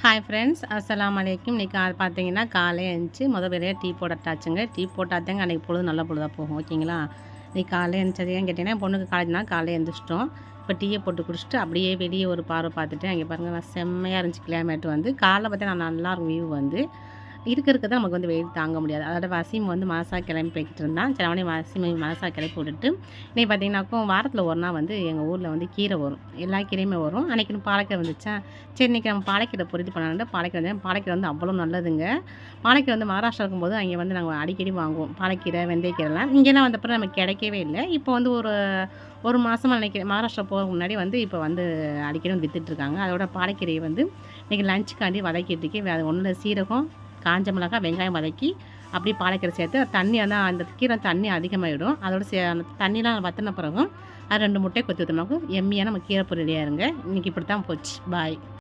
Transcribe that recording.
Hi friends, அஸ்ஸலாமு அலைக்கும். இன்றைக்கி பார்த்தீங்கன்னா காலையில் எழுந்துச்சி வேலையாக டீ போட்டாச்சுங்க. டீ போட்டாதாங்க அன்றைக்கி பொழுது நல்ல பொழுதாக போகும். ஓகேங்களா? இன்றைக்கி காலையில் எழுந்திரிச்சது ஏன்னு கேட்டிங்கன்னா, என் பொண்ணுக்கு காலேஜ்னா காலையில் எழுந்திரிச்சிட்டோம். இப்போ டீயை போட்டு குடிச்சிட்டு அப்படியே வெளியே ஒரு பார்வை பார்த்துட்டு, அங்கே பாருங்கள் நான் செம்மையாக இருந்துச்சு கிளைமேட் வந்து. காலைல பார்த்தா நல்லாயிருக்கும் வியூ வந்து. இருக்க தான் நமக்கு வந்து வெயில் தாங்க முடியாது. அதோட வசீம் வந்து மனசா கிளம்பி போய்கிட்டு இருந்தான். சரி அவனே வசீமை மனசா கிளப்பி விட்டுட்டு, இன்னைக்கு பார்த்தீங்கன்னாக்கும் வாரத்தில் ஒரு நாள் வந்து எங்கள் ஊரில் வந்து கீரை வரும். எல்லா கீரையுமே வரும். அன்றைக்கி பாலக்கீரை வந்துச்சா, சரி இன்றைக்கி நம்ம பாலக்கீரை பொரித்து பண்ணலான்ட்டு பாலக்கீரை வந்து அவ்வளோ நல்லதுங்க. பாலக்கீரை வந்து மகாராஷ்டிரா இருக்கும்போது அங்கே வந்து நாங்கள் அடிக்கடி வாங்குவோம். பாலக்கீரை, வெந்தயக்கீரைலாம். இங்கேலாம் வந்தப்பறம் நமக்கு கிடைக்கவே இல்லை. இப்போ வந்து ஒரு மாதமா நினைக்கிறேன் மகாராஷ்டிரா போகிறதுக்கு முன்னாடி வந்து இப்போ வந்து அடிக்கடி வந்து வித்துட்ருக்காங்க. அதோட பாலக்கீரையை வந்து இன்றைக்கி லஞ்சுக்காண்டி வதக்கிட்டுருக்கேன். அது ஒன்றும் இல்லை, சீரகம், காஞ்ச மிளகாய், வெங்காயம் வதக்கி அப்படியே பாலக்கீரை சேர்த்து தண்ணி ஆனால் அந்த கீரை தண்ணி அதிகமாகிடும். அதோட அந்த தண்ணிலாம் வற்றின பிறகும் அது 2 முட்டையை கொத்தி ஊற்றினாக்கும் எம்மியாக நம்ம கீரை பொரியல் ரெடியாக இருங்க. இன்றைக்கி இப்படி தான் போச்சு. பாய்.